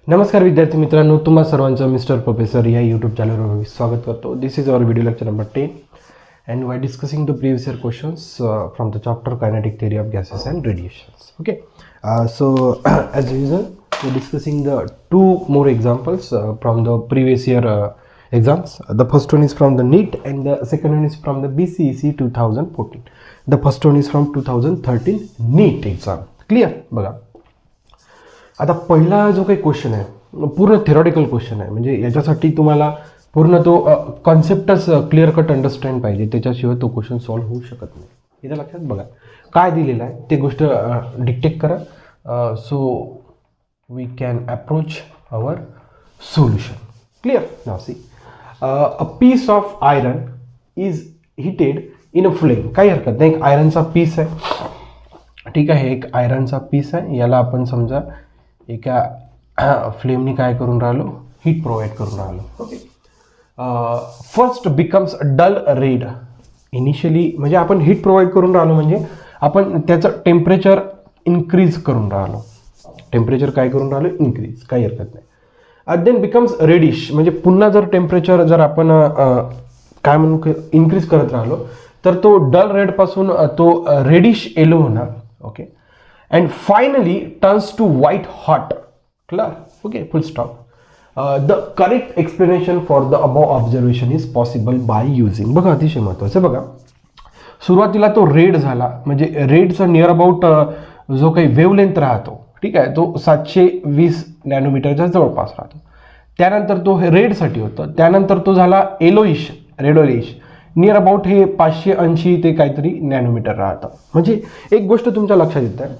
नमस्कार विद्यार्थी मित्रांनो, तुम्हा सर्वांचं मिस्टर प्रोफेसर या यूट्यूब चॅनलवर मी स्वागत करतो. This is our video lecture number 10 and we are discussing the previous year questions from the chapter kinetic theory of gases and radiations. Okay, so as usual we are discussing the two more examples from the previous year exams. The first one is from the NEET and the second one is from the BCEC 2014. The first one is from 2013 NEET exam. Clear? बघा, आता पहिला जो काही question आहे पूर्ण theoretical question आहे, म्हणजे याच्यासाठी तुम्हाला पूर्ण तो कॉन्सेप्टच क्लिअर कट अंडरस्टँड पाहिजे, त्याच्याशिवाय तो क्वेश्चन सॉल्व्ह होऊ शकत नाही. इथं लक्षात बघा काय दिलेलं आहे ते गोष्ट डिक्टेट करा, so we can approach our solution. Clear? Now C, a piece of iron is heated in a flame. काही हरकत नाही, एक आयरनचा पीस आहे, ठीक आहे, एक आयरनचा पीस आहे, याला आपण समजा एका फ्लेमनी काय करून राहिलो, हीट प्रोव्हाइड करून राहिलो. Okay, first becomes dull red initially, म्हणजे आपण हीट प्रोव्हाइड करून राहिलो म्हणजे आपण त्याचं टेम्परेचर इन्क्रीज करून राहिलो, टेम्परेचर काय करून राहिलो, इन्क्रीज, काही हरकत नाही. देन बिकम्स रेडिश, म्हणजे पुन्हा जर टेम्परेचर जर आपण काय म्हणू इन्क्रीज करत राहिलो तर तो डल रेडपासून तो रेडिश येलो होणार. Okay, and finally turns to white hot. Clear? Okay, full stop. The correct explanation for the above observation is possible by using. बघा, अतिशय महत्त्वाचं बघा, सुरुवातीला तो रेड झाला, म्हणजे रेडचा नियर अबाउट जो काही वेवलेंथ राहतो, ठीक आहे, तो 720 नॅनोमीटरच्या जवळपास राहतो. त्यानंतर तो रेडसाठी होतं, त्यानंतर तो झाला येलोइश, रेडोलिश, नियर अबाउट हे 580 ते काहीतरी नॅनोमीटर राहतं. म्हणजे एक गोष्ट तुमच्या लक्षात येत आहे,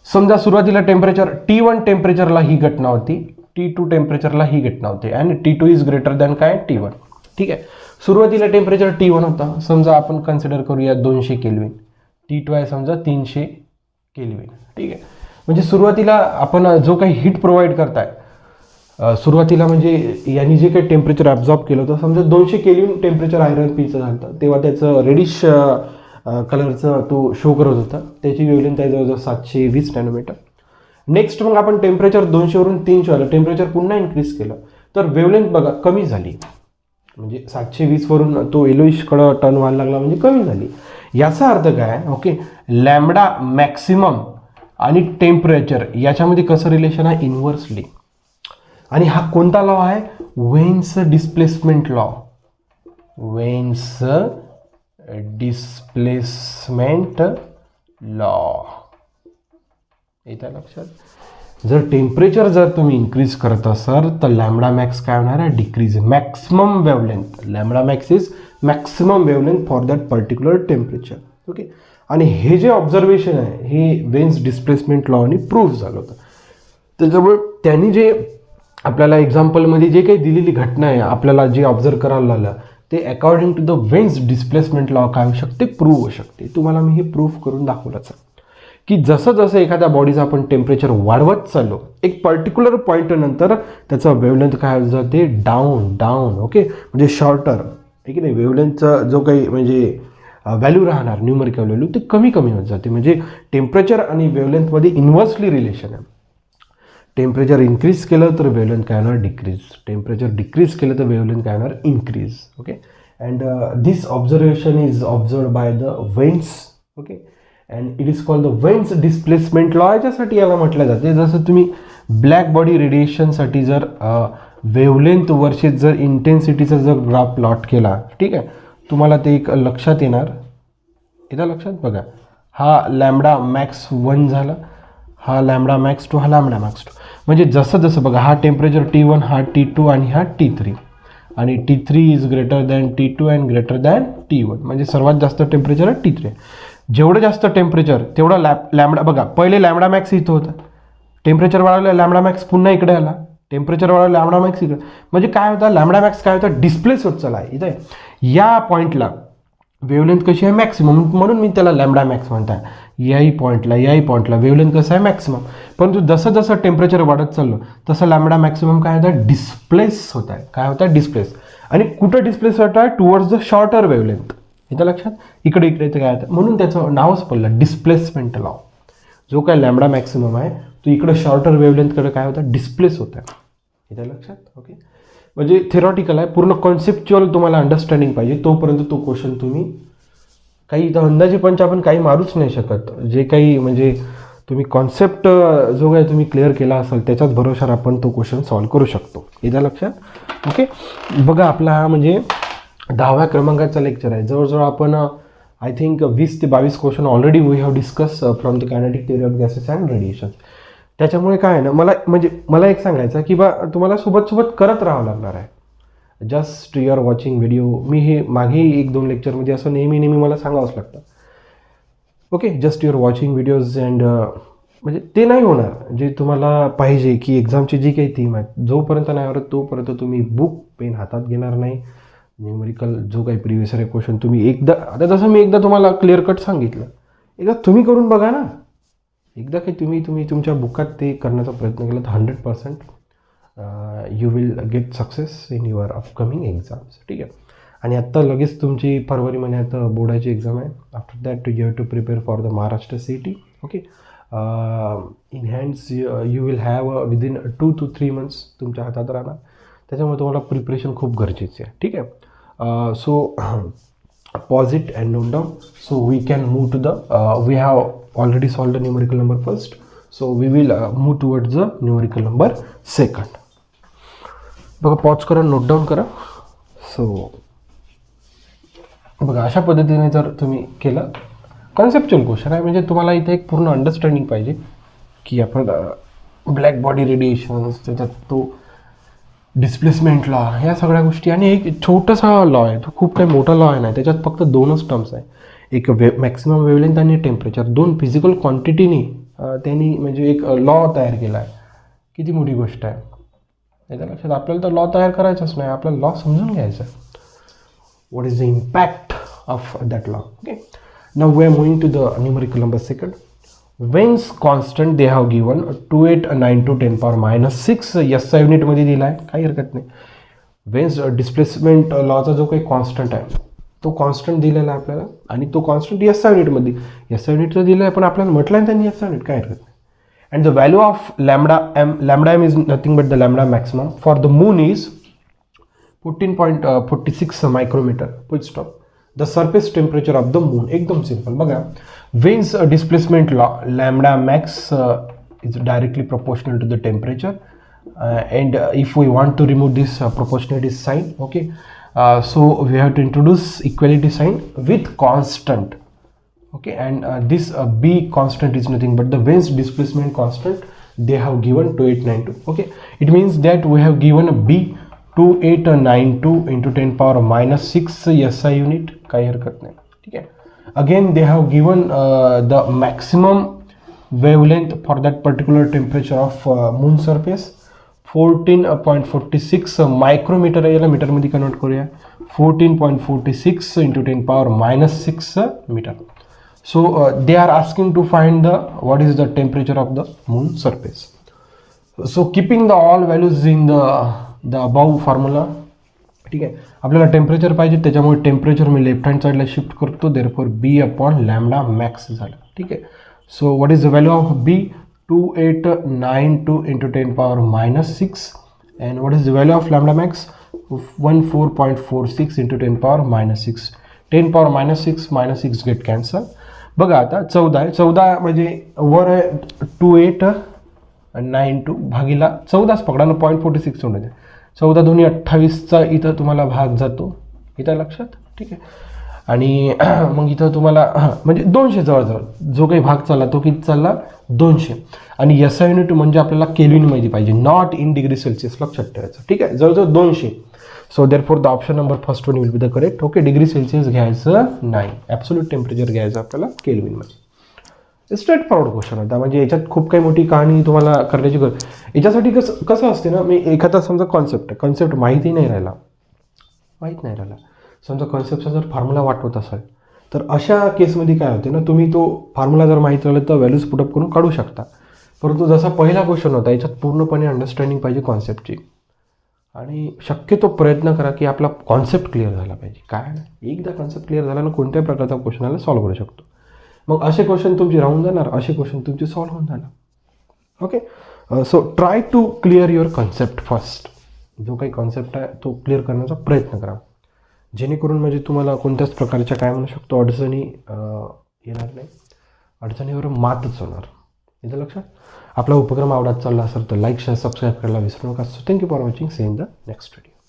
समजा सुरुवातीला टेम्परेचर T1 टेम्परेचरला ही घटना होती, T2 टेम्परेचरला ही घटना होती, आणि T2 इज ग्रेटर दॅन काय, T1. ठीक आहे, सुरुवातीला टेम्परेचर T1 होता, समजा आपण कन्सिडर करूया 200 केल्विन, T2 आहे समजा 300 केल्विन. ठीक आहे, म्हणजे सुरुवातीला आपण जो काही हीट प्रोव्हाइड करताय, सुरुवातीला म्हणजे यांनी जे काही टेम्परेचर ॲब्झॉर्ब केलं होतं, समजा 200 केल्विन टेम्परेचर आयरन पीचं झालं, तेव्हा त्याचं रेडिश कलरचं तो शो करत होता, त्याची वेवलेंथ आहे जवळजवळ 720 नॅनोमीटर. नेक्स्ट मग आपण टेम्परेचर 200 वरून 300 आलं, टेम्परेचर पुन्हा इन्क्रीज केलं तर वेवलेंथ बघा कमी झाली, म्हणजे 720 वरून तो येलोइशकडं टर्न व्हायला लागला, म्हणजे कमी झाली. याचा अर्थ काय, ओके, लॅम्बडा मॅक्सिमम आणि टेम्परेचर याच्यामध्ये कसं रिलेशन आहे, इन्व्हर्सली. आणि हा कोणता लॉ आहे, veins displacement law, veins displacement law. येतं लक्षात? जर टेम्परेचर जर तुम्ही इन्क्रीज करत असाल तर लॅम्बडा मॅक्स काय होणार आहे, decrease. Maximum wavelength, lambda max is maximum wavelength for that particular temperature. Okay, आणि हे जे ऑब्झर्वेशन आहे हे वेन्स डिस्प्लेसमेंट लॉने प्रूव्ह झालं होतं. त्याच्यामुळे त्यांनी जे आपल्याला एक्झाम्पलमध्ये जे काही दिलेली घटना आहे आपल्याला जे ऑब्झर्व करायला लागलं ते according to the Wien's displacement law काय होऊ शकते, प्रूव्ह होऊ शकते. तुम्हाला मी हे प्रूव्ह करून दाखवलंच आहे की जसं जसं एखाद्या बॉडीचं आपण टेम्परेचर वाढवत चाललो, एक पर्टिक्युलर पॉईंट नंतर त्याचा वेवलेंथ काय जाते, डाऊन डाऊन. ओके, म्हणजे शॉर्टर, ठीक आहे, वेवलेंथचा जो काही म्हणजे व्हॅल्यू राहणार, न्यूमरिकल व्हॅल्यू, ते कमी कमी होत जाते. म्हणजे टेम्परेचर आणि वेवलेंथमध्ये इन्व्हर्सली रिलेशन आहे. टेम्परेचर इन्क्रीज केलं तर वेवलेंथ काय होणार, डिक्रीज. टेम्परेचर डिक्रीज केलं तर वेवलेंथ काय होणार, increase. Okay, and this observation is observe by the veins. Okay, and it is called the Wien's displacement law. याच्यासाठी याला म्हटलं जाते, जसं तुम्ही ब्लॅक बॉडी रेडिएशनसाठी जर वेवलेंथ वर्सेस जर इंटेन्सिटीचा जर ग्राफ प्लॉट केला, ठीक आहे, तुम्हाला ते एक लक्षात येणार. येतं लक्षात? बघा, हा लॅम्बडा मॅक्स 1 झाला, हा लॅम्बडा मॅक्स 2, हा लॅम्बडा मॅक्स 2. म्हणजे जसं जसं बघा, हा टेम्परेचर T1, हा T2 आणि हा T3, आणि T3 is greater than T2 and greater than T1, म्हणजे सर्वात जास्त टेम्परेचर आहे T3. जेवढं जास्त टेम्परेचर तेवढा लॅम्बडा, बघा पहिले लॅम्बडा मॅक्स इथं होता, टेम्परेचर वाढवलं लॅम्बडा मॅक्स पुन्हा इकडे आला, टेम्परेचर वाढवलं लॅम्बडा मॅक्स इकडे, म्हणजे काय होतं, लॅम्बडा मॅक्स काय होतं, डिस्प्लेस होत चला इथे. या पॉईंटला वेवलेंथ कशी आहे, मॅक्सिमम, म्हणून मी त्याला लॅम्बडा मॅक्स म्हणताय. याही पॉईंटला वेवलेंथ कसं आहे, मॅक्सिमम. परंतु जसं जसं टेम्परेचर वाढत चाललं तसं लॅम्बडा मॅक्सिमम काय होतं, डिस्प्लेस होत आहे. काय होतं, डिस्प्लेस. आणि कुठं डिस्प्लेस होत आहे, टुवर्ड्स द शॉर्टर वेवलेंथ. येतं लक्षात? इकडे काय होतं, म्हणून त्याचं नावच पडलं डिस्प्लेसमेंट लॉ. जो काय लॅम्बडा मॅक्सिमम आहे तो इकडं शॉर्टर वेवलेंथकडे काय होतं, डिस्प्लेस होत आहे. इथे लक्षात. ओके, म्हणजे थेरॉटिकल आहे, पूर्ण कॉन्सेप्च्युअल तुम्हाला अंडरस्टँडिंग पाहिजे तोपर्यंत तो क्वेश्चन तुम्ही काही इथं अंदाजे पंच आपण काही मारूच नाही शकत. जे काही म्हणजे तुम्ही कॉन्सेप्ट जो काही तुम्ही क्लिअर केला असेल त्याच्याच भरोशावर आपण तो क्वेश्चन सॉल्व्ह करू शकतो. इथं लक्षात. ओके, बघा आपला हा म्हणजे 10व्या क्रमांकाचा लेक्चर आहे. जवळजवळ आपण आय थिंक 20 ते 22 question already we have discuss from the kinetic theory of gases and radiation. त्याच्यामुळे काय आहे ना, मला एक सांगायचं की बा तुम्हाला सोबत करत राहावं लागणार आहे. जस्ट युअर वॉचिंग व्हिडिओ, मी हे मागे 1-2 लेक्चरमध्ये असं नेहमी मला सांगावंच लागतं. Okay, just your watching videos and म्हणजे ते नाही होणार जे तुम्हाला पाहिजे की एक्झामची जी काही थीम आहे जोपर्यंत नाही होत तोपर्यंत तुम्ही बुक पेन हातात घेणार नाही. न्यूमेरिकल जो काही प्रिव्हियस इयर क्वेश्चन तुम्ही एकदा, आता जसं मी एकदा तुम्हाला क्लिअर कट सांगितलं, एकदा तुम्ही करून बघा ना. एकदा काही तुम्ही तुमच्या बुकात ते करण्याचा प्रयत्न केला तर 100% you will get success in your upcoming exams. ठीक आहे. आणि आत्ता लगेच तुमची फरवरी महिन्यात बोर्डाची एक्झाम आहे. After that you have to prepare for the Maharashtra CET. Okay, in hands you will have within 2 to 3 months तुमच्या हातात राहणार. त्याच्यामुळे तुम्हाला प्रिपरेशन खूप गरजेची आहे. ठीक आहे. So pause it and note down. So we can move to the we have already solved the numerical number first, so we will move towards the numerical number second. बघा, पॉज करा, note down करा. So बघा, अशा पद्धतीने जर तुम्ही केलं, conceptual question आहे, म्हणजे तुम्हाला इथे एक पूर्ण अंडरस्टँडिंग पाहिजे की आपण ब्लॅक बॉडी रेडिएशन्स, त्याच्यात तो डिस्प्लेसमेंट लॉ, ह्या सगळ्या गोष्टी, आणि एक छोटासा लॉ आहे, तो खूप काही मोठा लॉ आहे नाही, त्याच्यात फक्त 2च टर्म्स आहे. एक मॅक्सिमम वेवलेंथ आणि टेम्परेचर, 2 फिजिकल क्वांटिटीनी त्यांनी म्हणजे एक लॉ तयार केला आहे. किती मोठी गोष्ट आहे. त्याच्या लक्षात आपल्याला तर लॉ तयार करायचाच नाही, आपल्याला लॉ समजून घ्यायचा आहे. What is the impact of that law. Okay, now we are moving to the numerical number second. Wien's constant they have given 2892 10⁻⁻6 SI युनिटमध्ये दिला आहे, काही हरकत नाही. वेन्स डिस्प्लेसमेंट लॉचा जो काही कॉन्स्टंट आहे तो कॉन्स्टंट दिलेला आहे आपल्याला, आणि तो कॉन्स्टंट SI युनिटमध्ये, SI युनिटचं दिलं आहे पण आपल्याला म्हटलं आहे त्यांनी SI युनिट, काय हरकत नाही. And the value of lambda M is nothing but the lambda maximum for the moon is 14.46 micrometre. Full stop. The surface temperature of the moon, एकदम सिंपल. बघा, Wien's displacement law, lambda max is directly proportional to the temperature, and if we want to remove this proportionality sign, okay, so we have to introduce equality sign with constant. Okay, and this B constant is nothing but the Wen's displacement constant. They have given 2892. Okay, it means that we have given a B 2892 into 10⁻⁻6 SI unit, काही हरकत नाही. ठीक आहे. Again they have given the maximum wavelength for that particular temperature of moon surface 14.46 micrometer आहे. याला मीटरमध्ये convert करूया. 14.46 into 10⁻⁻6 meter. So they are asking to find the what is the temperature of the moon surface. So keeping the all values in the above formula. ठीक आहे. आपल्याला temperature पाहिजे, त्याच्यामुळे temperature मी left hand साईडला shift करतो, therefore B/λ max झालं. ठीक आहे. So what is the value of B? 2892 into 10⁻⁻6. And what is the value of lambda max? 14.46 into 10⁻⁻6. 10⁻⁻6 -6 get cancel. बघा आता 14 आहे, 14 म्हणजे वर आहे 2892 भागीला 14च पकडा ना, 0.46 होणार आहे. 14 दोन्ही 28चा इथं तुम्हाला भाग जातो, इथं लक्षात. ठीक आहे. आणि मग इथं तुम्हाला म्हणजे 200 जवळजवळ जो काही भाग चालला तो किती चालला? 200. आणि SI युनिट म्हणजे आपल्याला केल्विनमध्ये पाहिजे, नॉट इन डिग्री सेल्सिअस, लक्षात ठेवायचं. ठीक आहे. जवळजवळ 200. So therefore the option number first one will be the correct. Okay, degree Celsius घ्यायचं नाही, ॲब्सोल्यूट टेम्परेचर घ्यायचं आपल्याला केल्विनमध्ये. स्ट्रेट फॉरवर्ड क्वेश्चन होता, म्हणजे याच्यात खूप काही मोठी कहाणी तुम्हाला करण्याची गरज. याच्यासाठी कसं असते ना, मी एखादा समजा कॉन्सेप्ट माहिती नाही राहिला, समजा कॉन्सेप्टचा जर फॉर्म्युला वाटवत असाल तर अशा केसमध्ये काय होते ना, तुम्ही तो फॉर्म्युला जर माहिती राहिला तर व्हॅल्यूज पुटअप करून काढू शकता. परंतु जसा पहिला क्वेश्चन होता याच्यात पूर्णपणे अंडरस्टँडिंग पाहिजे कॉन्सेप्टची, आणि शक्यतो प्रयत्न करा की आपला कॉन्सेप्ट क्लिअर झाला पाहिजे. काय एकदा कॉन्सेप्ट क्लिअर झाला ना, कोणत्याही प्रकारचा क्वेश्चनला सॉल्व्ह करू शकतो. मग असे क्वेश्चन तुमचे राहून जाणार, असे क्वेश्चन तुमचे सॉल्व्ह होऊन जाणार. Okay. So try to clear your concept first. जो काही कॉन्सेप्ट आहे तो क्लिअर करण्याचा प्रयत्न करा, जेणेकरून म्हणजे तुम्हाला कोणत्याच प्रकारच्या काय म्हणू शकतो अडचणी येणार नाही, अडचणीवर मातच होणार. इथं लक्षात. आपला उपक्रम आवडत चालला असेल तर लाईक शेअर सबस्क्राईब करायला विसरू नका. So thank you for watching. See in the next video.